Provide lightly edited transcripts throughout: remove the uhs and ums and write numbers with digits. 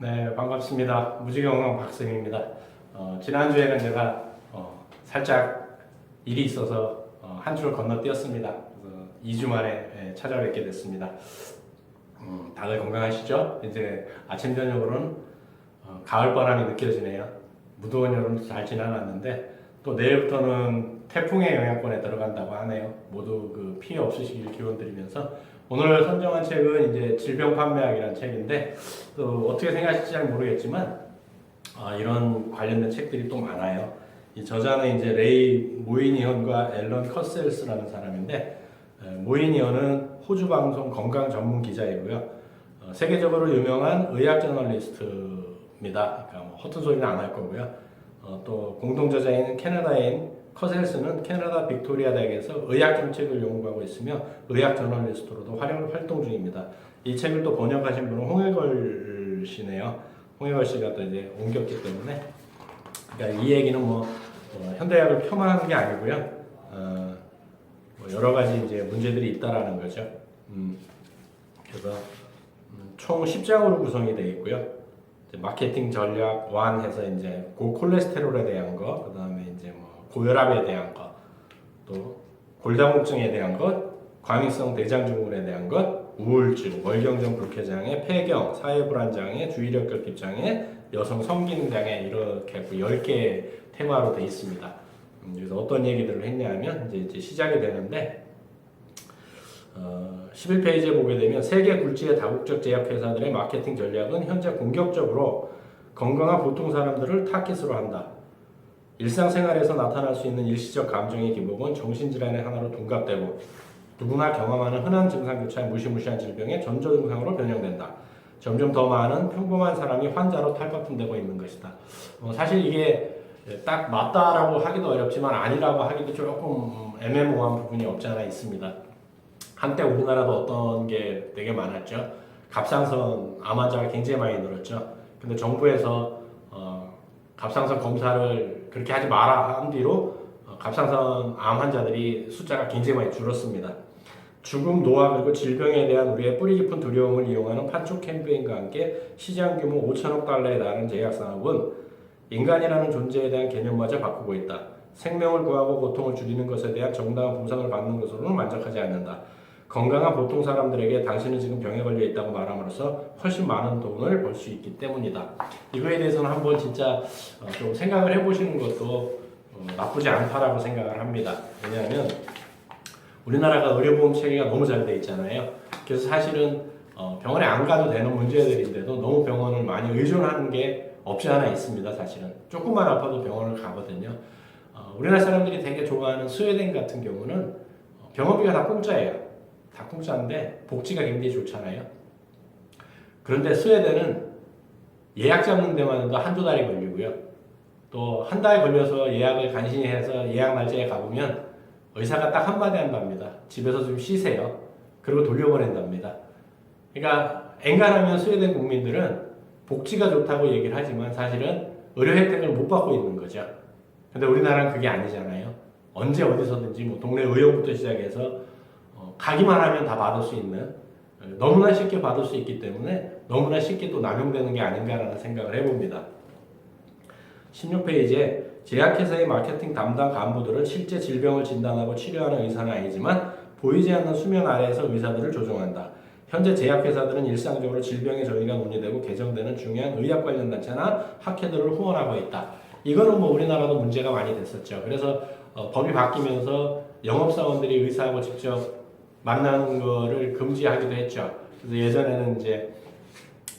네, 반갑습니다. 무지개건강 박쌤입니다. 지난주에는 제가 살짝 일이 있어서 한 주를 건너뛰었습니다. 그래서 2주 만에 찾아뵙게 됐습니다. 다들 건강하시죠? 이제 아침 저녁으로는 가을 바람이 느껴지네요. 무더운 여름도 잘 지나갔는데 또 내일부터는 태풍의 영향권에 들어간다고 하네요. 모두 그 피해 없으시길 기원드리면서 오늘 선정한 책은 이제 질병 판매학이라는 책인데 또 어떻게 생각하실지 잘 모르겠지만 이런 관련된 책들이 또 많아요. 이 저자는 이제 레이 모이니언과 앨런 커셀스라는 사람인데 모이니언은 호주 방송 건강 전문 기자이고요. 세계적으로 유명한 의학 저널리스트입니다. 그러니까 뭐 허튼 소리는 안 할 거고요. 또 공동 저자인 캐나다인 커셀스는 캐나다 빅토리아 대학에서 의학 정책을 연구하고 있으며 의학 저널리스트로도 활동 중입니다. 이 책을 또 번역하신 분은 홍해걸 씨네요. 홍해걸 씨가 또 이제 옮겼기 때문에 그러니까 이 얘기는 현대의학을 폄하하는 게 아니고요. 여러 가지 이제 문제들이 있다라는 거죠. 그래서 총 10장으로 구성이 되어 있고요. 마케팅 전략 1 해서 이제 고콜레스테롤에 대한 거, 그다음에 이제 고혈압에 대한 것, 또 골다공증에 대한 것, 과민성 대장증후군에 대한 것, 우울증, 월경정 불쾌장애, 폐경, 사회불안장애, 주의력 결핍장애, 여성 성기능장애 이렇게 10개 테마로 되어 있습니다. 그래서 어떤 얘기들을 했냐면 이제 시작이 되는데 11페이지에 보게 되면 세계 굴지의 다국적 제약회사들의 마케팅 전략은 현재 공격적으로 건강한 보통 사람들을 타깃으로 한다. 일상생활에서 나타날 수 있는 일시적 감정의 기복은 정신질환의 하나로 둔갑되고 누구나 경험하는 흔한 증상조차 무시무시한 질병의 전조 증상으로 변형된다. 점점 더 많은 평범한 사람이 환자로 탈바꿈되고 있는 것이다. 사실 이게 딱 맞다라고 하기도 어렵지만 아니라고 하기도 조금 애매모호한 부분이 없지 않아 있습니다. 한때 우리나라도 어떤 게 되게 많았죠. 갑상선 암 환자가 굉장히 많이 늘었죠. 근데 정부에서 갑상선 검사를 그렇게 하지 마라 한 뒤로 갑상선 암 환자들이 숫자가 굉장히 많이 줄었습니다. 죽음, 노화 그리고 질병에 대한 우리의 뿌리 깊은 두려움을 이용하는 판촉 캠페인과 함께 시장 규모 5천억 달러에 달하는 제약산업은 인간이라는 존재에 대한 개념마저 바꾸고 있다. 생명을 구하고 고통을 줄이는 것에 대한 정당한 보상을 받는 것으로는 만족하지 않는다. 건강한 보통 사람들에게 당신은 지금 병에 걸려 있다고 말함으로써 훨씬 많은 돈을 벌 수 있기 때문이다. 이거에 대해서는 한번 진짜 좀 생각을 해보시는 것도 나쁘지 않다라고 생각을 합니다. 왜냐하면 우리나라가 의료보험 체계가 너무 잘 돼 있잖아요. 그래서 사실은 병원에 안 가도 되는 문제들인데도 너무 병원을 많이 의존하는 게 없지 않아 있습니다. 사실은 조금만 아파도 병원을 가거든요. 우리나라 사람들이 되게 좋아하는 스웨덴 같은 경우는 병원비가 다 공짜예요. 다 공짜인데 복지가 굉장히 좋잖아요. 그런데 스웨덴은 예약 잡는 데만 해도 한두 달이 걸리고요. 또 한 달 걸려서 예약을 간신히 해서 예약 날짜에 가보면 의사가 딱 한마디 한답니다. 집에서 좀 쉬세요. 그리고 돌려보낸답니다. 그러니까 엔간하면 스웨덴 국민들은 복지가 좋다고 얘기를 하지만 사실은 의료 혜택을 못 받고 있는 거죠. 근데 우리나라는 그게 아니잖아요. 언제 어디서든지 동네 의원부터 시작해서 가기만 하면 다 받을 수 있는 너무나 쉽게 받을 수 있기 때문에 너무나 쉽게 또 남용되는 게 아닌가라는 생각을 해봅니다. 16페이지에 제약회사의 마케팅 담당 간부들은 실제 질병을 진단하고 치료하는 의사는 아니지만 보이지 않는 수면 아래에서 의사들을 조종한다. 현재 제약회사들은 일상적으로 질병의 전이가 논의되고 개정되는 중요한 의학 관련 단체나 학회들을 후원하고 있다. 이거는 우리나라도 문제가 많이 됐었죠. 그래서 법이 바뀌면서 영업사원들이 의사하고 직접 만나는 거를 금지하기도 했죠. 그래서 예전에는 이제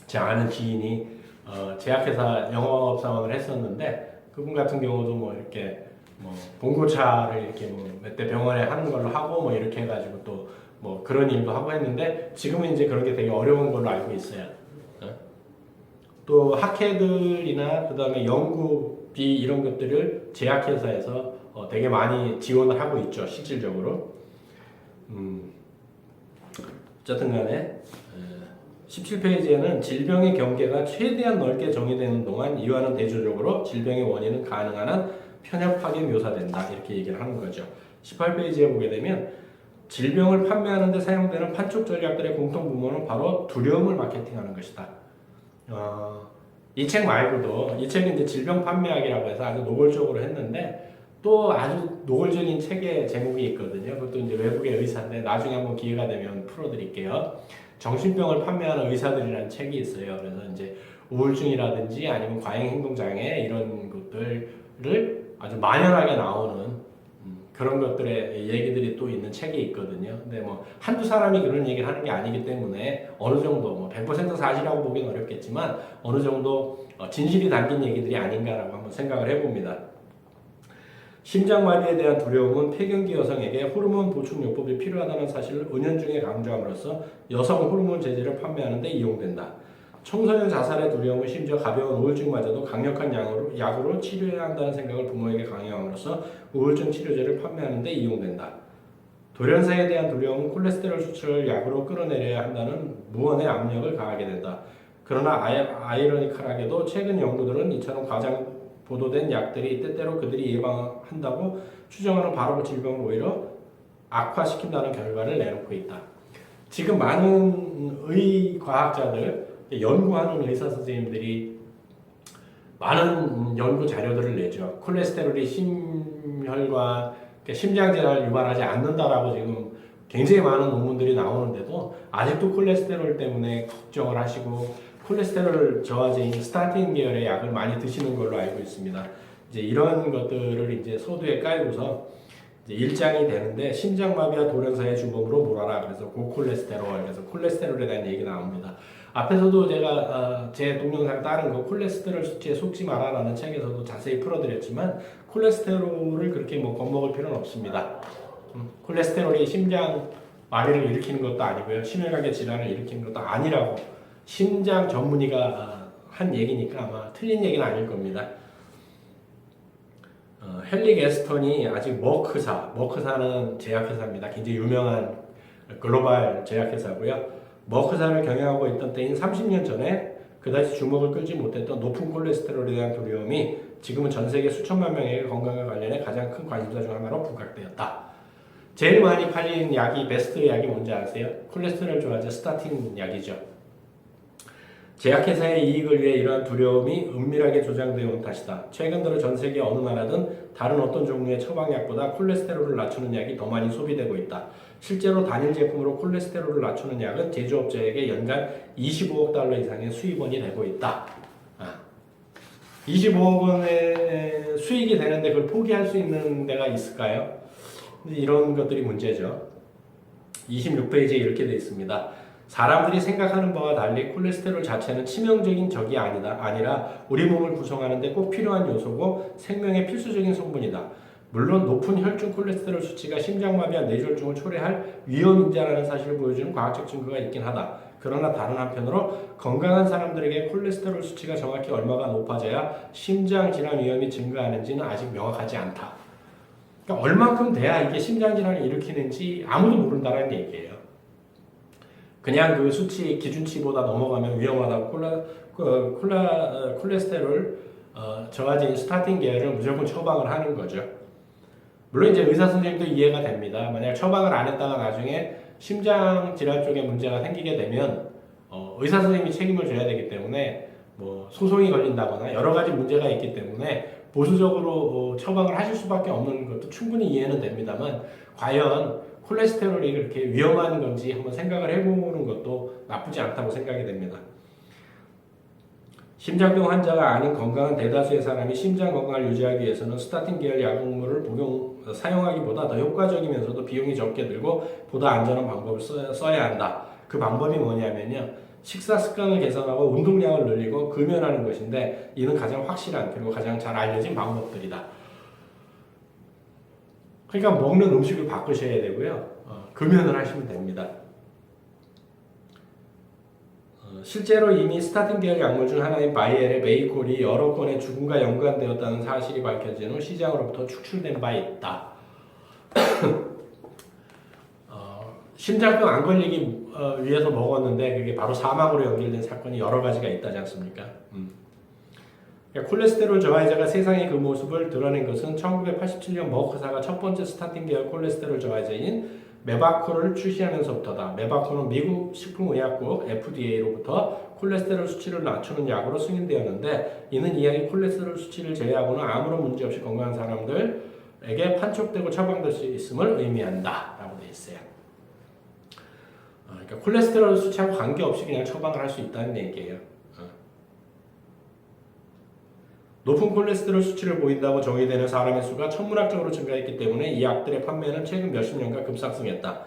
제 아는 지인이 제약회사 영업사원을 했었는데 그분 같은 경우도 이렇게 봉고차를 이렇게 몇 대 병원에 하는 걸로 하고 이렇게 해가지고 또 그런 일도 하고 했는데 지금은 이제 그런 게 되게 어려운 걸로 알고 있어요. 또 학회들이나 그 다음에 연구비 이런 것들을 제약회사에서 되게 많이 지원을 하고 있죠. 실질적으로. 어쨌든 간에 17페이지에는 질병의 경계가 최대한 넓게 정의되는 동안 이와는 대조적으로 질병의 원인은 가능한 한 편협하게 묘사된다. 이렇게 얘기를 하는 거죠. 18페이지에 보게 되면 질병을 판매하는 데 사용되는 판촉 전략들의 공통 부분은 바로 두려움을 마케팅하는 것이다. 이 책 말고도 이 책은 이제 질병 판매학이라고 해서 아주 노골적으로 했는데 또 아주 노골적인 책의 제목이 있거든요. 그것도 이제 외국의 의사인데 나중에 한번 기회가 되면 풀어드릴게요. 정신병을 판매하는 의사들이라는 책이 있어요. 그래서 이제 우울증이라든지 아니면 과잉행동장애 이런 것들을 아주 만연하게 나오는 그런 것들의 얘기들이 또 있는 책이 있거든요. 근데 뭐 한두 사람이 그런 얘기를 하는 게 아니기 때문에 어느 정도 뭐 100% 사실이라고 보기는 어렵겠지만 어느 정도 진실이 담긴 얘기들이 아닌가라고 한번 생각을 해봅니다. 심장마비에 대한 두려움은 폐경기 여성에게 호르몬 보충요법이 필요하다는 사실을 은연중에 강조함으로써 여성 호르몬 제제를 판매하는 데 이용된다. 청소년 자살의 두려움은 심지어 가벼운 우울증마저도 강력한 약으로 치료해야 한다는 생각을 부모에게 강요함으로써 우울증 치료제를 판매하는 데 이용된다. 돌연사에 대한 두려움은 콜레스테롤 수치를 약으로 끌어내려야 한다는 무언의 압력을 가하게 된다. 그러나 아이러니컬하게도 최근 연구들은 이처럼 과장 보도된 약들이 때때로 그들이 예방한다고 추정하는 바로 그 질병을 오히려 악화시킨다는 결과를 내놓고 있다. 지금 많은 의과학자들, 연구하는 의사 선생님들이 많은 연구 자료들을 내죠. 콜레스테롤이 심혈관, 심장 질환을 유발하지 않는다라고 지금 굉장히 많은 논문들이 나오는데도 아직도 콜레스테롤 때문에 걱정을 하시고 콜레스테롤 저하제인 스타틴 계열의 약을 많이 드시는 걸로 알고 있습니다. 이제 이런 것들을 이제 서두에 깔고서 이제 일장이 되는데 심장마비와 돌연사의 주범으로 몰아라. 그래서 고콜레스테롤, 그래서 콜레스테롤에 대한 얘기 나옵니다. 앞에서도 제가 제 동영상 다른 거 콜레스테롤 수치에 속지 마라라는 책에서도 자세히 풀어드렸지만 콜레스테롤을 그렇게 뭐 겁먹을 필요는 없습니다. 콜레스테롤이 심장 마비를 일으키는 것도 아니고요, 심혈관계 질환을 일으키는 것도 아니라고 심장 전문의가 한 얘기니까 아마 틀린 얘기는 아닐 겁니다. 헨리 게스턴이 아직 머크사는 제약회사입니다. 굉장히 유명한 글로벌 제약회사고요. 머크사를 경영하고 있던 때인 30년 전에 그다지 주목을 끌지 못했던 높은 콜레스테롤에 대한 두려움이 지금은 전 세계 수천만 명에게 건강과 관련해 가장 큰 관심사 중 하나로 부각되었다. 제일 많이 팔린 약이 베스트 약이 뭔지 아세요? 콜레스테롤 저하제 스타틴 약이죠. 제약회사의 이익을 위해 이러한 두려움이 은밀하게 조장되어 온 탓이다. 최근 들어 전 세계 어느 나라든 다른 어떤 종류의 처방약보다 콜레스테롤을 낮추는 약이 더 많이 소비되고 있다. 실제로 단일 제품으로 콜레스테롤을 낮추는 약은 제조업자에게 연간 25억 달러 이상의 수입원이 되고 있다. 25억 원의 수익이 되는데 그걸 포기할 수 있는 데가 있을까요? 이런 것들이 문제죠. 26페이지에 이렇게 되어 있습니다. 사람들이 생각하는 바와 달리 콜레스테롤 자체는 치명적인 적이 아니라 우리 몸을 구성하는 데 꼭 필요한 요소고 생명의 필수적인 성분이다. 물론 높은 혈중 콜레스테롤 수치가 심장마비와 뇌졸중을 초래할 위험 인자라는 사실을 보여주는 과학적 증거가 있긴 하다. 그러나 다른 한편으로 건강한 사람들에게 콜레스테롤 수치가 정확히 얼마가 높아져야 심장 질환 위험이 증가하는지는 아직 명확하지 않다. 그러니까 얼만큼 돼야 이게 심장 질환을 일으키는지 아무도 모른다는 얘기예요. 그냥 그 수치 기준치보다 넘어가면 위험하다고 콜레스테롤 저하제인 스타틴 계열을 무조건 처방을 하는 거죠. 물론 이제 의사 선생님도 이해가 됩니다. 만약 처방을 안 했다가 나중에 심장 질환 쪽에 문제가 생기게 되면 의사 선생님이 책임을 져야 되기 때문에 뭐 소송이 걸린다거나 여러 가지 문제가 있기 때문에 보수적으로 처방을 하실 수밖에 없는 것도 충분히 이해는 됩니다만 과연 콜레스테롤이 그렇게 위험한 건지 한번 생각을 해보는 것도 나쁘지 않다고 생각이 됩니다. 심장병 환자가 아닌 건강한 대다수의 사람이 심장 건강을 유지하기 위해서는 스타틴 계열 약물을 사용하기보다 더 효과적이면서도 비용이 적게 들고 보다 안전한 방법을 써야 한다. 그 방법이 뭐냐면요, 식사 습관을 개선하고 운동량을 늘리고 금연하는 것인데 이는 가장 확실한 그리고 가장 잘 알려진 방법들이다. 그러니까 먹는 음식을 바꾸셔야 되고요. 금연을 하시면 됩니다. 실제로 이미 스타틴 계열 약물 중 하나인 바이엘의 메이콜이 여러 건의 죽음과 연관되었다는 사실이 밝혀진 후 시장으로부터 축출된 바 있다. 심장병 안 걸리기 위해서 먹었는데 그게 바로 사망으로 연결된 사건이 여러 가지가 있다지 않습니까? 콜레스테롤 저하제가 세상의 그 모습을 드러낸 것은 1987년 머크사가 첫 번째 스타틴 계열 콜레스테롤 저하제인 메바코를 출시하면서부터다. 메바코는 미국 식품의약국 FDA로부터 콜레스테롤 수치를 낮추는 약으로 승인되었는데 이는 이약이 콜레스테롤 수치를 제외하고는 아무런 문제 없이 건강한 사람들에게 판촉되고 처방될 수 있음을 의미한다 라고 되어 있어요. 그러니까 콜레스테롤 수치하고 관계없이 그냥 처방을 할 수 있다는 얘기예요. 높은 콜레스테롤 수치를 보인다고 정의되는 사람의 수가 천문학적으로 증가했기 때문에 이 약들의 판매는 최근 몇십 년간 급상승했다.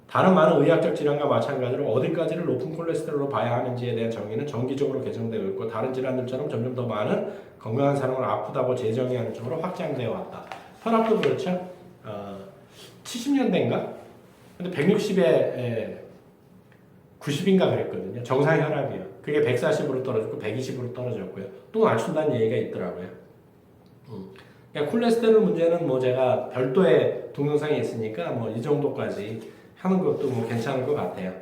다른 많은 의학적 질환과 마찬가지로 어디까지를 높은 콜레스테롤로 봐야 하는지에 대한 정의는 정기적으로 개정되고 있고 다른 질환들처럼 점점 더 많은 건강한 사람을 아프다고 재정의하는 쪽으로 확장되어 왔다. 혈압도 그렇죠. 70년대인가? 근데 160에 90인가 그랬거든요. 정상 혈압이요. 그게 140으로 떨어졌고 120으로 떨어졌고요. 또 낮춘다는 얘기가 있더라고요. 그러니까 콜레스테롤 문제는 뭐 제가 별도의 동영상이 있으니까 뭐 이 정도까지 하는 것도 뭐 괜찮을 것 같아요.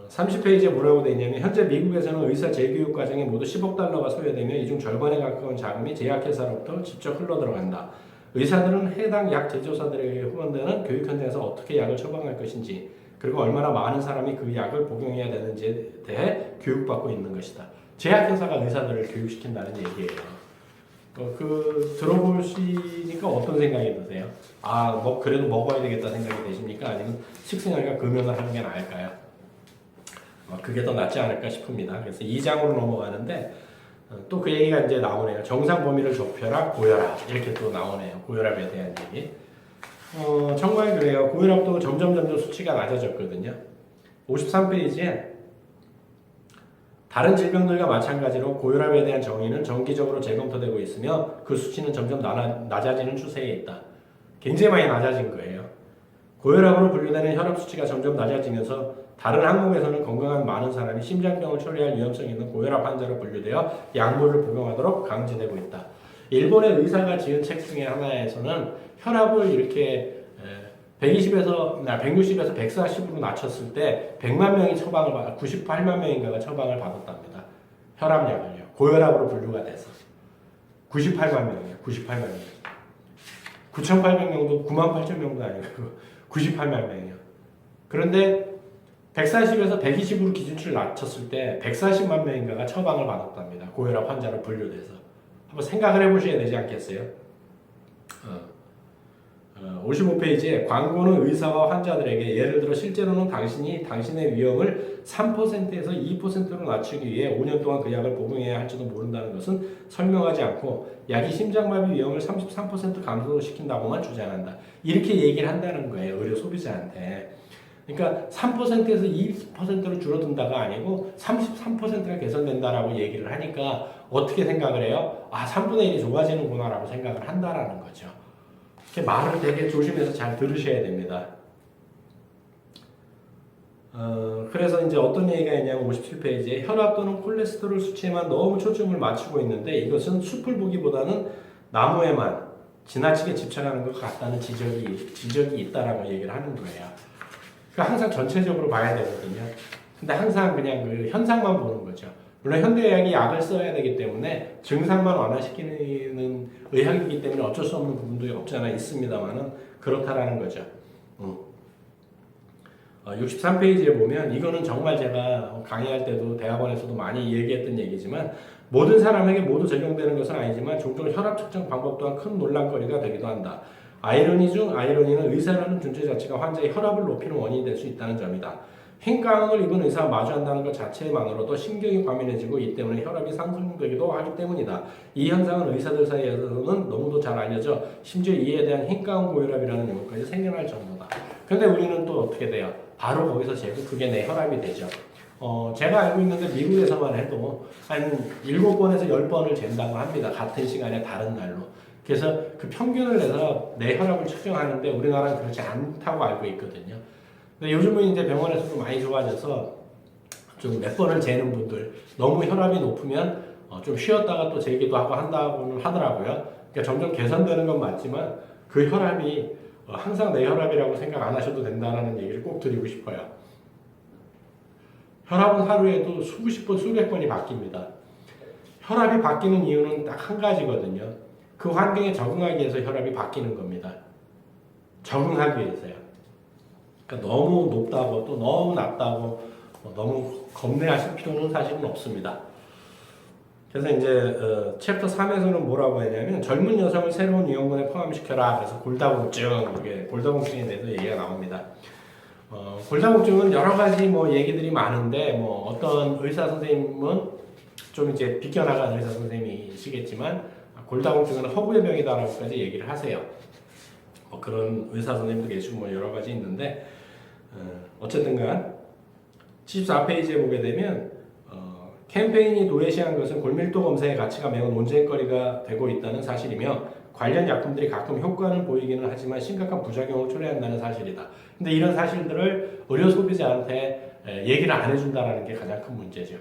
30페이지에 뭐라고 되어 있냐면 현재 미국에서는 의사 재교육 과정에 모두 10억 달러가 소요되며 이 중 절반에 가까운 자금이 제약회사로부터 직접 흘러들어간다. 의사들은 해당 약 제조사들에게 후원되는 교육 현장에서 어떻게 약을 처방할 것인지 그리고 얼마나 많은 사람이 그 약을 복용해야 되는지에 대해 교육받고 있는 것이다. 제약회사가 의사들을 교육시킨다는 얘기예요. 들어보시니까 어떤 생각이 드세요? 뭐 그래도 먹어야 되겠다 생각이 되십니까? 아니면 식생활과 금연을 하는 게 나을까요? 그게 더 낫지 않을까 싶습니다. 그래서 2장으로 넘어가는데 또 그 얘기가 이제 나오네요. 정상 범위를 좁혀라, 고혈압 이렇게 또 나오네요. 고혈압에 대한 얘기. 정말 그래요. 고혈압도 점점 수치가 낮아졌거든요. 53페이지에 다른 질병들과 마찬가지로 고혈압에 대한 정의는 정기적으로 재검토되고 있으며 그 수치는 점점 낮아지는 추세에 있다. 굉장히 많이 낮아진 거예요. 고혈압으로 분류되는 혈압 수치가 점점 낮아지면서 다른 항목에서는 건강한 많은 사람이 심장병을 처리할 위험성이 있는 고혈압 환자로 분류되어 약물을 복용하도록 강제되고 있다. 일본의 의사가 지은 책 중에 하나에서는 혈압을 이렇게 160에서 140으로 낮췄을 때 100만 명이 98만 명인가가 처방을 받았답니다. 혈압약을요. 고혈압으로 분류가 돼서 98만 명이에요. 98만 명. 9,800명도 98,000명도 아니고 98만 명이요. 그런데 140에서 120으로 기준치를 낮췄을 때 140만 명인가가 처방을 받았답니다. 고혈압 환자로 분류돼서. 한번 생각을 해보셔야 되지 않겠어요? 55페이지에 광고는 의사와 환자들에게 예를 들어 실제로는 당신이 당신의 위험을 3%에서 2%로 낮추기 위해 5년 동안 그 약을 복용해야 할지도 모른다는 것은 설명하지 않고 약이 심장마비 위험을 33% 감소시킨다고만 주장한다. 이렇게 얘기를 한다는 거예요. 의료 소비자한테. 그러니까 3%에서 2%로 줄어든다가 아니고 33%가 개선된다라고 얘기를 하니까 어떻게 생각을 해요? 3분의 1이 좋아지는구나 라고 생각을 한다라는 거죠. 말을 되게 조심해서 잘 들으셔야 됩니다. 그래서 이제 어떤 얘기가 있냐면 57페이지에 혈압 또는 콜레스테롤 수치에만 너무 초점을 맞추고 있는데 이것은 숲을 보기보다는 나무에만 지나치게 집착하는 것 같다는 지적이 있다라고 얘기를 하는 거예요. 그러니까 항상 전체적으로 봐야 되거든요. 근데 항상 그냥 그 현상만 보는 거죠. 물론 현대의학이 약을 써야 되기 때문에 증상만 완화시키는 의학이기 때문에 어쩔 수 없는 부분도 없지 않아 있습니다만은 그렇다라는 거죠. 63페이지에 보면 이거는 정말 제가 강의할 때도 대학원에서도 많이 얘기했던 얘기지만 모든 사람에게 모두 적용되는 것은 아니지만 종종 혈압 측정 방법 또한 큰 논란거리가 되기도 한다. 아이러니 중 아이러니는 의사라는 존재 자체가 환자의 혈압을 높이는 원인이 될 수 있다는 점이다. 횡강을 입은 의사와 마주한다는 것 자체만으로도 신경이 과민해지고 이 때문에 혈압이 상승되기도 하기 때문이다. 이 현상은 의사들 사이에서는 너무도 잘 알려져 심지어 이에 대한 횡강 고혈압이라는 용어까지 생겨날 정도다. 근데 우리는 또 어떻게 돼요? 바로 거기서 재고 그게 내 혈압이 되죠. 제가 알고 있는데 미국에서만 해도 한 7번에서 10번을 잰다고 합니다. 같은 시간에 다른 날로. 그래서 그 평균을 내서 내 혈압을 측정하는데 우리나라는 그렇지 않다고 알고 있거든요. 근데 요즘은 이제 병원에서도 많이 좋아져서 좀 몇 번을 재는 분들 너무 혈압이 높으면 좀 쉬었다가 또 재기도 하고 한다고는 하더라고요. 그러니까 점점 개선되는 건 맞지만 그 혈압이 항상 내 혈압이라고 생각 안 하셔도 된다는 얘기를 꼭 드리고 싶어요. 혈압은 하루에도 수십 번, 수백 번이 바뀝니다. 혈압이 바뀌는 이유는 딱 한 가지거든요. 그 환경에 적응하기 위해서 혈압이 바뀌는 겁니다. 적응하기 위해서요. 그러니까 너무 높다고 또 너무 낮다고 너무 겁내하실 필요는 사실은 없습니다. 그래서 이제 챕터 3에서는 뭐라고 했냐면 젊은 여성을 새로운 위험군에 포함시켜라. 그래서 골다공증, 이게 골다공증에 대해서 얘기가 나옵니다. 골다공증은 여러 가지 뭐 얘기들이 많은데 뭐 어떤 의사 선생님은 좀 이제 비껴나간 의사 선생님이시겠지만 골다공증은 허구의 병이다라고까지 얘기를 하세요. 그런 의사 선생님도 계시고 뭐 여러 가지 있는데 어쨌든간 74페이지에 보게 되면 캠페인이 도외시한 것은 골밀도 검사의 가치가 매우 논쟁거리가 되고 있다는 사실이며 관련 약품들이 가끔 효과는 보이기는 하지만 심각한 부작용을 초래한다는 사실이다. 근데 이런 사실들을 의료 소비자한테 얘기를 안 해준다는 게 가장 큰 문제죠.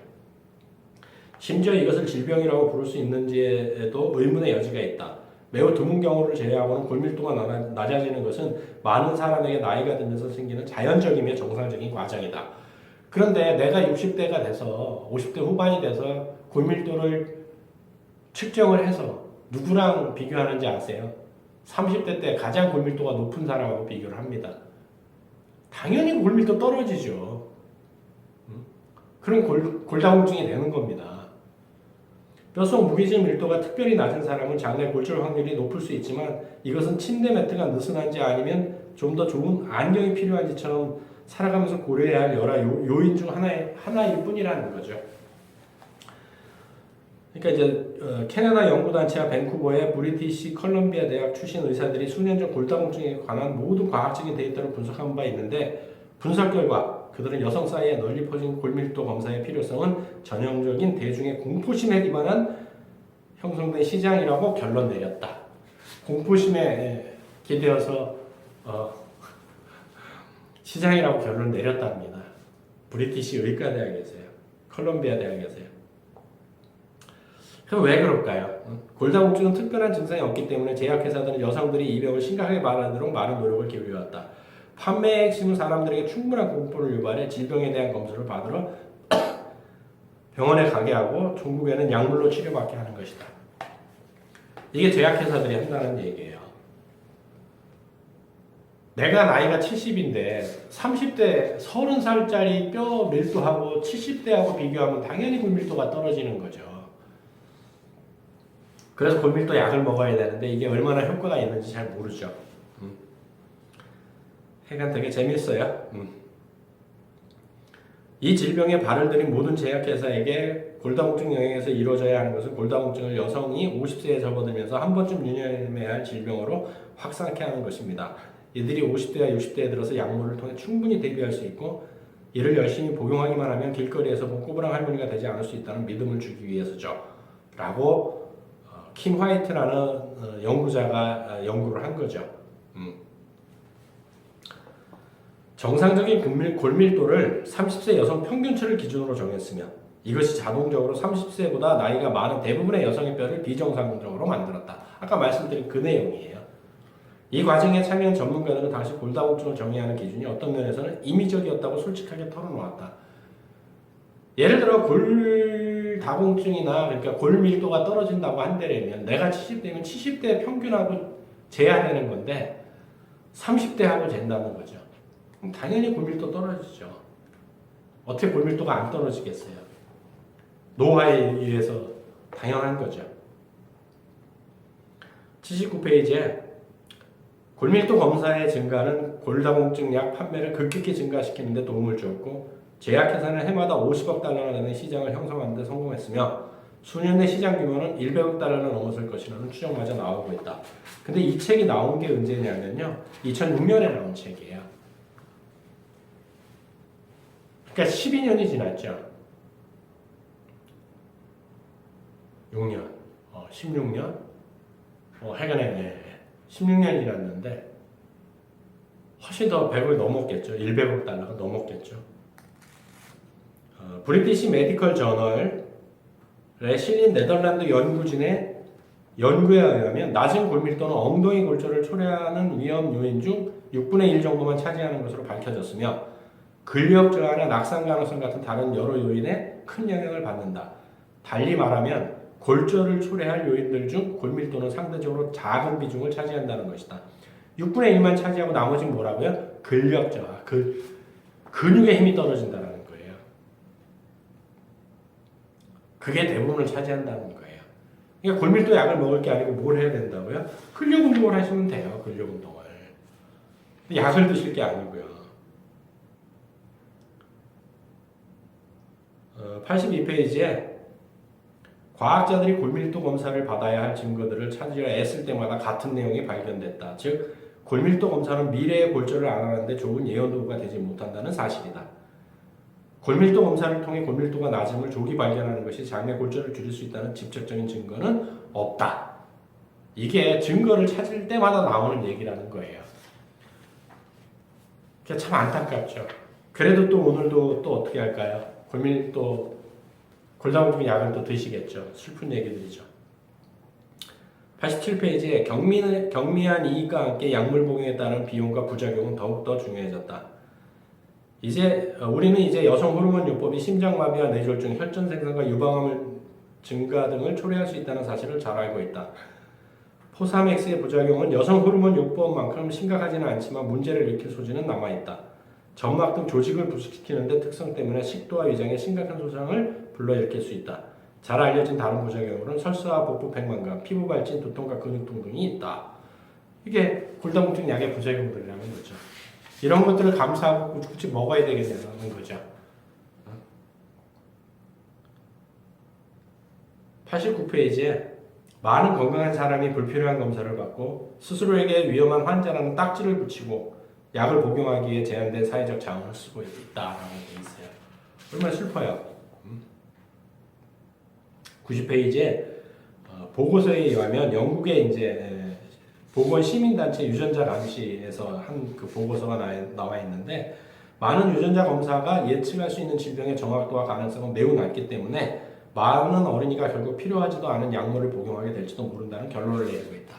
심지어 이것을 질병이라고 부를 수 있는지에도 의문의 여지가 있다. 매우 드문 경우를 제외하고는 골밀도가 낮아지는 것은 많은 사람에게 나이가 들면서 생기는 자연적이며 정상적인 과정이다. 그런데 내가 60대가 돼서 50대 후반이 돼서 골밀도를 측정을 해서 누구랑 비교하는지 아세요? 30대 때 가장 골밀도가 높은 사람하고 비교를 합니다. 당연히 골밀도 떨어지죠. 그럼 골다공증이 되는 겁니다. 뼛속 무기질 밀도가 특별히 낮은 사람은 장내 골절 확률이 높을 수 있지만 이것은 침대 매트가 느슨한지 아니면 좀 더 좋은 안경이 필요한지처럼 살아가면서 고려해야 할 여러 요인 중 하나일 뿐이라는 거죠. 그러니까 이제 캐나다 연구단체와 밴쿠버의 브리티시 컬럼비아 대학 출신 의사들이 수년 전 골다공증에 관한 모든 과학적인 데이터를 분석한 바 있는데 분석 결과 그들은 여성 사이에 널리 퍼진 골밀도 검사의 필요성은 전형적인 대중의 공포심에 기반한 형성된 시장이라고 결론 내렸다. 공포심에 기대어서 시장이라고 결론 내렸답니다. 브리티시 의과대학에서요. 컬럼비아 대학에서요. 그럼 왜 그럴까요? 골다공증은 특별한 증상이 없기 때문에 제약회사들은 여성들이 이 병을 심각하게 말하도록 많은 노력을 기울여왔다. 판매의 핵심은 사람들에게 충분한 공포를 유발해 질병에 대한 검사를 받으러 병원에 가게 하고 종국에는 약물로 치료받게 하는 것이다. 이게 제약회사들이 한다는 얘기예요. 내가 나이가 70인데 30대 30살짜리 뼈 밀도하고 70대하고 비교하면 당연히 골밀도가 떨어지는 거죠. 그래서 골밀도 약을 먹어야 되는데 이게 얼마나 효과가 있는지 잘 모르죠. 하여간 되게 재밌어요. 이 질병에 발을 들인 모든 제약회사에게 골다공증 영역에서 이루어져야 하는 것은 골다공증을 여성이 50세에 접어들면서 한 번쯤 유념해야 할 질병으로 확산케 하는 것입니다. 이들이 50대와 60대에 들어서 약물을 통해 충분히 대비할 수 있고 이를 열심히 복용하기만 하면 길거리에서 본 꼬부랑 할머니가 되지 않을 수 있다는 믿음을 주기 위해서죠. 라고 킴 화이트라는 연구자가 연구를 한 거죠. 정상적인 골밀도를 30세 여성 평균치를 기준으로 정했으며 이것이 자동적으로 30세보다 나이가 많은 대부분의 여성의 뼈를 비정상적으로 만들었다. 아까 말씀드린 그 내용이에요. 이 과정에 참여한 전문가들은 당시 골다공증을 정의하는 기준이 어떤 면에서는 임의적이었다고 솔직하게 털어놓았다. 예를 들어 골다공증이나 그러니까 골밀도가 떨어진다고 한다면 내가 70대면 70대 평균하고 재야 되는 건데 30대하고 잰다는 거죠. 그럼 당연히 골밀도 떨어지죠. 어떻게 골밀도가 안 떨어지겠어요? 노화에 의해서 당연한 거죠. 79페이지에 골밀도 검사의 증가는 골다공증 약 판매를 급격히 증가시키는 데 도움을 주었고 제약회사는 해마다 50억 달러나 되는 시장을 형성하는 데 성공했으며 수년 내 시장 규모는 100억 달러를 넘어설 것이라는 추정마저 나오고 있다. 근데 이 책이 나온 게 언제냐면요. 2006년에 나온 책이에요. 그러니까 12년이 지났죠. 6년, 16년, 하여간에 16년이 지났는데 훨씬 더 100을 넘었겠죠. 100억 달러가 넘었겠죠. 브리티시 메디컬 저널에 실린 네덜란드 연구진의 연구에 의하면 낮은 골밀도는 엉덩이 골절을 초래하는 위험 요인 중 6분의 1 정도만 차지하는 것으로 밝혀졌으며 근력 저하나 낙상 가능성 같은 다른 여러 요인에 큰 영향을 받는다. 달리 말하면 골절을 초래할 요인들 중 골밀도는 상대적으로 작은 비중을 차지한다는 것이다. 6분의 1만 차지하고 나머지는 뭐라고요? 근력 저하, 근육의 힘이 떨어진다는 거예요. 그게 대부분을 차지한다는 거예요. 그러니까 골밀도 약을 먹을 게 아니고 뭘 해야 된다고요? 근력 운동을 하시면 돼요. 근력 운동을. 약을 드실 게 아니고요. 82페이지에 과학자들이 골밀도 검사를 받아야 할 증거들을 찾으려 애쓸 때마다 같은 내용이 발견됐다. 즉, 골밀도 검사는 미래의 골절을 알아내는데 좋은 예언 도구가 되지 못한다는 사실이다. 골밀도 검사를 통해 골밀도가 낮음을 조기 발견하는 것이 장내 골절을 줄일 수 있다는 직접적인 증거는 없다. 이게 증거를 찾을 때마다 나오는 얘기라는 거예요. 그게 참 안타깝죠. 그래도 또 오늘도 또 어떻게 할까요? 골밀도 골다공증 약을 또 드시겠죠. 슬픈 얘기들이죠. 87페이지에 경미한 이익과 함께 약물 복용에 따른 비용과 부작용은 더욱더 중요해졌다. 우리는 이제 여성 호르몬 요법이 심장마비와 뇌졸중, 혈전 생산과 유방암 증가 등을 초래할 수 있다는 사실을 잘 알고 있다. 포사맥스의 부작용은 여성 호르몬 요법만큼 심각하지는 않지만 문제를 일으킬 소지는 남아있다. 점막 등 조직을 부식시키는 데 특성 때문에 식도와 위장에 심각한 손상을 불러일으킬 수 있다. 잘 알려진 다른 부작용으로는 설사와 복부 백만감, 피부 발진, 두통과 근육통 등이 있다. 이게 골다공증 약의 부작용들이라는 거죠. 이런 것들을 감수하고 굳이 먹어야 되겠냐는 거죠. 89페이지에 많은 건강한 사람이 불필요한 검사를 받고 스스로에게 위험한 환자라는 딱지를 붙이고 약을 복용하기에 제한된 사회적 자원을 쓰고 있다라고 되어 있어요. 얼마나 슬퍼요. 90페이지에 보고서에 의하면 영국의 이제 보건 시민단체 유전자 감시에서 한 그 보고서가 나와 있는데 많은 유전자 검사가 예측할 수 있는 질병의 정확도와 가능성은 매우 낮기 때문에 많은 어린이가 결국 필요하지도 않은 약물을 복용하게 될지도 모른다는 결론을 내리고 있다.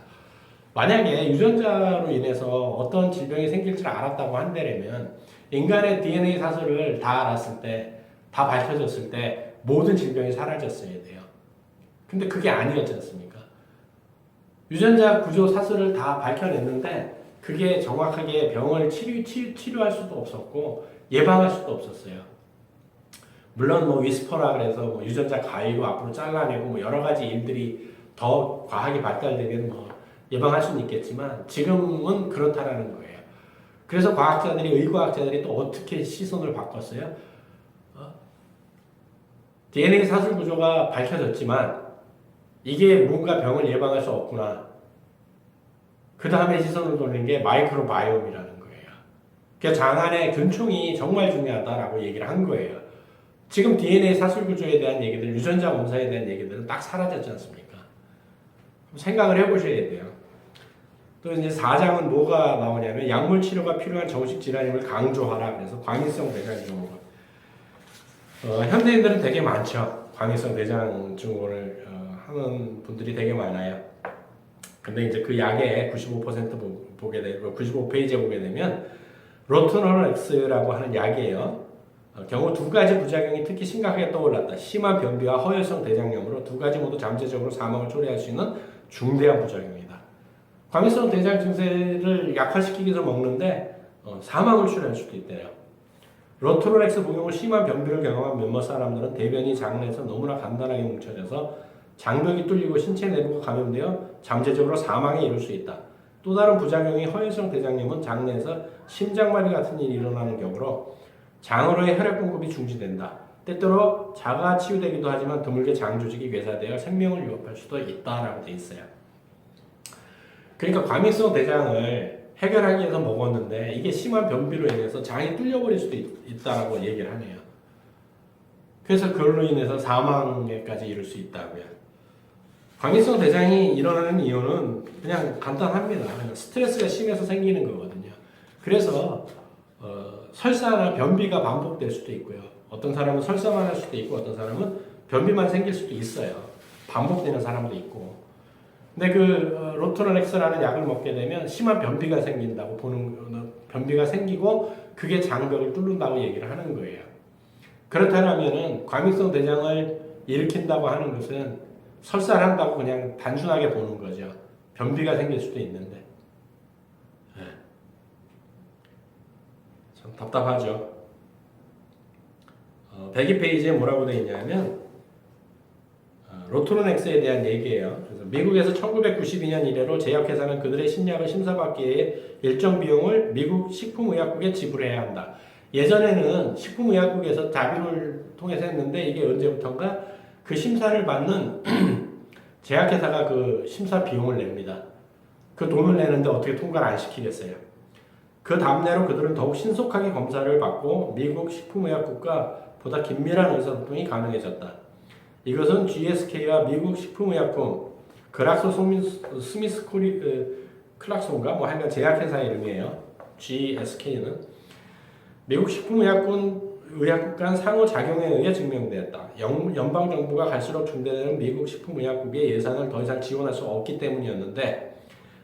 만약에 유전자로 인해서 어떤 질병이 생길지를 알았다고 한다면 인간의 DNA 사슬을 다 알았을 때, 다 밝혀졌을 때 모든 질병이 사라졌어야 돼요. 근데 그게 아니었지 않습니까? 유전자 구조 사슬을 다 밝혀냈는데 그게 정확하게 병을 치료할 수도 없었고 예방할 수도 없었어요. 물론 뭐 위스퍼라 그래서 뭐 유전자 가위로 앞으로 잘라내고 뭐 여러 가지 일들이 더 과학이 발달되면 뭐 예방할 수는 있겠지만 지금은 그렇다라는 거예요. 그래서 의과학자들이 또 어떻게 시선을 바꿨어요? DNA 사슬 구조가 밝혀졌지만 이게 뭔가 병을 예방할 수 없구나. 그 다음에 시선을 돌리는 게 마이크로바이옴이라는 거예요. 그러니까 장안의 균총이 정말 중요하다라고 얘기를 한 거예요. 지금 DNA 사슬 구조에 대한 얘기들, 유전자 검사에 대한 얘기들은 딱 사라졌지 않습니까? 생각을 해보셔야 돼요. 또 이제 4장은 뭐가 나오냐면 약물 치료가 필요한 정식 질환임을 강조하라. 그래서 광인성 대장 증후군. 현대인들은 되게 많죠. 광인성 대장 증후군을 하는 분들이 되게 많아요. 근데 이제 그 약의 95% 보게 되고 95페이지에 보게 되면 로트노렉스라고 하는 약이에요. 경우 두 가지 부작용이 특히 심각하게 떠올랐다. 심한 변비와 허혈성 대장염으로 두 가지 모두 잠재적으로 사망을 초래할 수 있는 중대한 부작용이다. 광인성 대장 증세를 약화시키기 위해서 먹는데 사망을 초래할 수도 있대요. 로트노렉스 복용을 심한 변비를 경험한 몇몇 사람들은 대변이 장내에서 너무나 간단하게 뭉쳐져서 장벽이 뚫리고 신체 내부가 감염되어 잠재적으로 사망에 이를 수 있다. 또 다른 부작용이 허혈성 대장염은 장내에서 심장마비 같은 일이 일어나는 경우로 장으로의 혈액 공급이 중지된다. 때때로 자가 치유되기도 하지만 드물게 장 조직이 괴사되어 생명을 위협할 수도 있다라고 돼 있어요. 그러니까 과민성 대장을 해결하기 위해서 먹었는데 이게 심한 변비로 인해서 장이 뚫려버릴 수도 있다라고 얘기를 하네요. 그래서 그걸로 인해서 사망에까지 이를 수 있다고요. 과민성 대장이 일어나는 이유는 그냥 간단합니다. 스트레스가 심해서 생기는 거거든요. 그래서 설사나 변비가 반복될 수도 있고요. 어떤 사람은 설사만 할 수도 있고 어떤 사람은 변비만 생길 수도 있어요. 반복되는 사람도 있고. 근데 로트노렉스라는 약을 먹게 되면 심한 변비가 생긴다고 변비가 생기고 그게 장벽을 뚫는다고 얘기를 하는 거예요. 그렇다면은 과민성 대장을 일으킨다고 하는 것은 설사를 한다고 그냥 단순하게 보는 거죠. 변비가 생길 수도 있는데. 답답하죠. 102페이지에 뭐라고 되어 있냐면 로트로넥스에 대한 얘기예요. 그래서 미국에서 1992년 이래로 제약회사는 그들의 신약을 심사받기 위해 일정 비용을 미국 식품의약국에 지불해야 한다. 예전에는 식품의약국에서 자비를 통해서 했는데 이게 언제부턴가 그 심사를 받는 제약회사가 그 심사 비용을 냅니다. 그 돈을 내는데 어떻게 통과를 안 시키겠어요. 그 답례로 그들은 더욱 신속하게 검사를 받고 미국 식품의약국과 보다 긴밀한 의사소통이 가능해졌다. 이것은 GSK와 미국 식품의약품 그락소 스미스 클락손가 뭐 하여간 제약회사 이름이에요. GSK는 미국 식품의약국 간 상호작용에 의해 증명되었다. 연방정부가 갈수록 중대되는 미국 식품의약국의 예산을 더 이상 지원할 수 없기 때문이었는데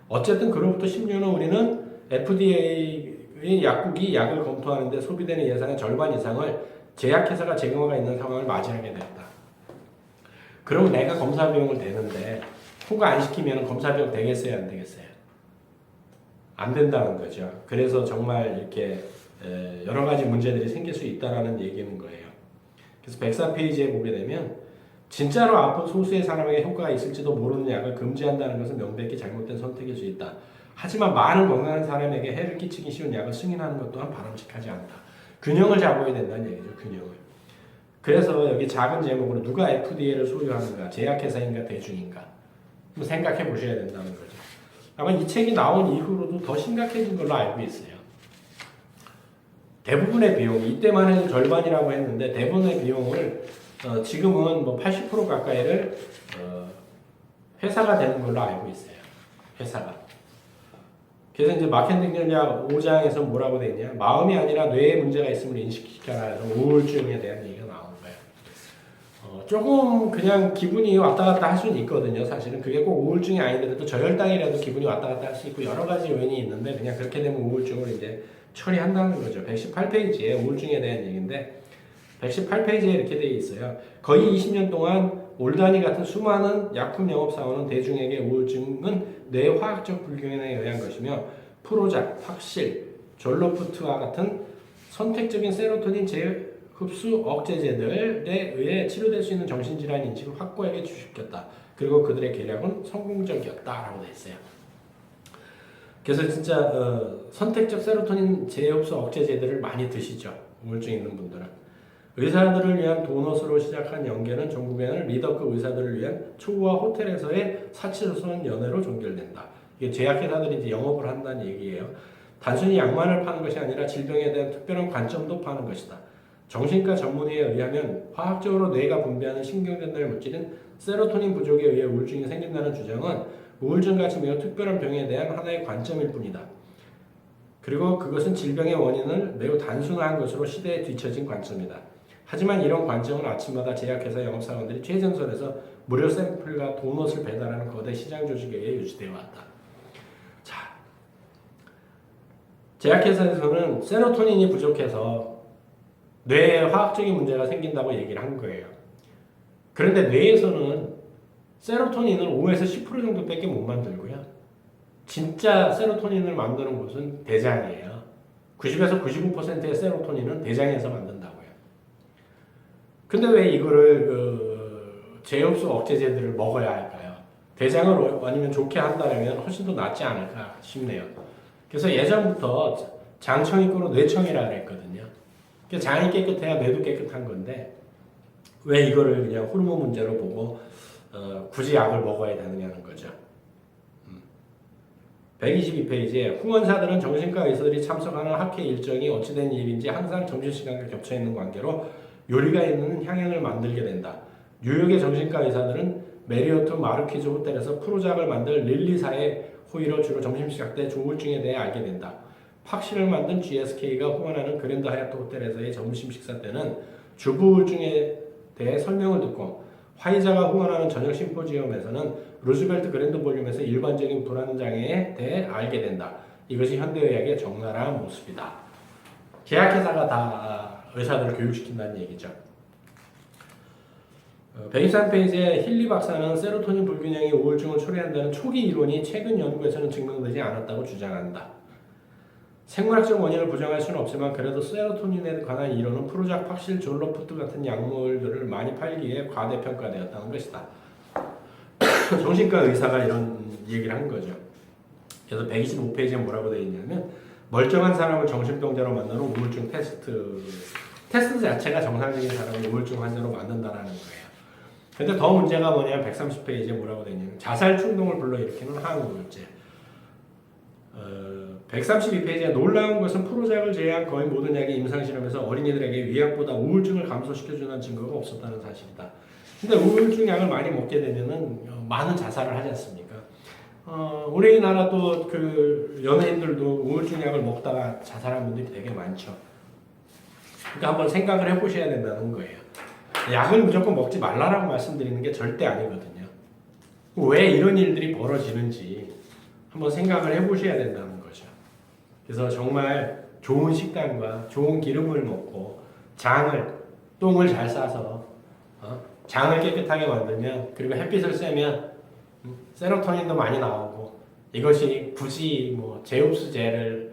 어쨌든 그로부터 10년 후 우리는 FDA의 약국이 약을 검토하는 데 소비되는 예산의 절반 이상을 제약회사가 제공하고 있는 상황을 맞이하게 되었다. 그럼 내가 검사 비용을 대는데 통과 안 시키면 검사 비용 되겠어요? 안 되겠어요? 안 된다는 거죠. 그래서 정말 이렇게 여러 가지 문제들이 생길 수 있다는 얘기는 거예요. 그래서 104페이지에 보게 되면 진짜로 아픈 소수의 사람에게 효과가 있을지도 모르는 약을 금지한다는 것은 명백히 잘못된 선택일 수 있다. 하지만 많은 건강한 사람에게 해를 끼치기 쉬운 약을 승인하는 것 또한 바람직하지 않다. 균형을 잡아야 된다는 얘기죠. 균형을. 그래서 여기 작은 제목으로 누가 FDA를 소유하는가, 제약회사인가 대중인가 한번 생각해 보셔야 된다는 거죠. 아마 이 책이 나온 이후로도 더 심각해진 걸로 알고 있어요. 대부분의 비용, 이때만 해도 절반이라고 했는데 대부분의 비용을 지금은 뭐 80% 가까이를 회사가 되는 걸로 알고 있어요. 회사가. 그래서 이제 마케팅 전략 5장에서 뭐라고 돼 있냐? 마음이 아니라 뇌에 문제가 있음을 인식시켜라 해서 우울증에 대한 얘기가 나오는 거예요. 조금 그냥 기분이 왔다 갔다 할 수는 있거든요. 사실은 그게 꼭 우울증이 아니더라도 저혈당이라도 기분이 왔다 갔다 할 수 있고 여러 가지 요인이 있는데 그냥 그렇게 되면 우울증을 이제 처리한다는 거죠. 118페이지에 우울증에 대한 얘기인데 118페이지에 이렇게 되어 있어요. 거의 20년 동안 올다니 같은 수많은 약품 영업사원은 대중에게 우울증은 뇌화학적 불균형에 의한 것이며 프로작, 확실, 졸로프트와 같은 선택적인 세로토닌 재흡수 억제제들에 의해 치료될 수 있는 정신질환 인식을 확고하게 주식했다. 그리고 그들의 계략은 성공적이었다라고 되어 있어요. 그래서 진짜 선택적 세로토닌 재흡수 억제제들을 많이 드시죠. 우울증 있는 분들은. 의사들을 위한 도넛으로 시작한 연계는 전국에는 리더급 의사들을 위한 초보와 호텔에서의 사치스러운 연애로 종결된다. 이게 제약회사들이 이제 영업을 한다는 얘기예요. 단순히 약만을 파는 것이 아니라 질병에 대한 특별한 관점도 파는 것이다. 정신과 전문의에 의하면 화학적으로 뇌가 분비하는 신경전달 물질인 세로토닌 부족에 의해 우울증이 생긴다는 주장은 우울증같이 매우 특별한 병에 대한 하나의 관점일 뿐이다. 그리고 그것은 질병의 원인을 매우 단순화한 것으로 시대에 뒤처진 관점이다. 하지만 이런 관점은 아침마다 제약회사 영업사원들이 최전선에서 무료 샘플과 도넛을 배달하는 거대 시장 조직에 의해 유지되어 왔다. 자, 제약회사에서는 세로토닌이 부족해서 뇌에 화학적인 문제가 생긴다고 얘기를 한 거예요. 그런데 뇌에서는 세로토닌을 5에서 10% 정도밖에 못 만들고요. 진짜 세로토닌을 만드는 곳은 대장이에요. 90에서 99%의 세로토닌은 대장에서 만든다고요. 근데 왜 이거를 재흡수 억제제들을 먹어야 할까요? 대장을 아니면 좋게 한다면 훨씬 더 낫지 않을까 싶네요. 그래서 예전부터 장청이 있고 뇌청이라고 그랬거든요. 장이 깨끗해야 뇌도 깨끗한 건데 왜 이거를 그냥 호르몬 문제로 보고 굳이 약을 먹어야 되느냐는 거죠. 122페이지에 후원사들은 정신과 의사들이 참석하는 학회 일정이 어찌된 일인지 항상 점심시간과 겹쳐있는 관계로 요리가 있는 향연을 만들게 된다. 뉴욕의 정신과 의사들은 메리어트 마르키즈 호텔에서 프로작을 만들 릴리사의 호의로 주로 점심시간 때 우울증에 대해 알게 된다. 팍시를 만든 GSK가 후원하는 그랜드 하얏트 호텔에서의 점심 식사 때는 주부 우울증에 대해 설명을 듣고 화이자가 후원하는 저녁 심포지엄에서는 루즈벨트 그랜드 볼륨에서 일반적인 불안장애에 대해 알게 된다. 이것이 현대의학의 적나라한 모습이다. 제약회사가 다 의사들을 교육시킨다는 얘기죠. 123페이지에 힐리 박사는 세로토닌 불균형이 우울증을 초래한다는 초기 이론이 최근 연구에서는 증명되지 않았다고 주장한다. 생물학적 원인을 부정할 수는 없지만 그래도 세로토닌에 관한 이론은 프로작, 팍실, 졸로푸트 같은 약물들을 많이 팔기에 과대평가되었다는 것이다. 정신과 의사가 이런 얘기를 한 거죠. 그래서 125페이지에 뭐라고 되어 있냐면 멀쩡한 사람을 정신병자로 만드는 우울증 테스트 자체가 정상적인 사람을 우울증 환자로 만든다라는 거예요. 근데 더 문제가 뭐냐면 130페이지에 뭐라고 되어 있냐면 자살 충동을 불러일으키는 항우울제. 132페이지에 놀라운 것은 프로작을 제외한 거의 모든 약이 임상실험에서 어린이들에게 위약보다 우울증을 감소시켜주는 증거가 없었다는 사실이다. 근데 우울증 약을 많이 먹게 되면은 많은 자살을 하지 않습니까? 우리나라도 그 연예인들도 우울증 약을 먹다가 자살한 분들이 되게 많죠. 그러니까 한번 생각을 해보셔야 된다는 거예요. 약을 무조건 먹지 말라라고 말씀드리는 게 절대 아니거든요. 왜 이런 일들이 벌어지는지 한번 생각을 해보셔야 된다는 거죠. 그래서 정말 좋은 식단과 좋은 기름을 먹고 똥을 잘 싸서 장을 깨끗하게 만들면, 그리고 햇빛을 쐬면 세로토닌도 많이 나오고, 이것이 굳이 뭐 제흡수제를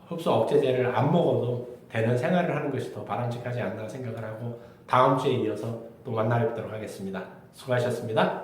흡수 억제제를 안 먹어도 되는 생활을 하는 것이 더 바람직하지 않나 생각을 하고 다음 주에 이어서 또 만나 뵙도록 하겠습니다. 수고하셨습니다.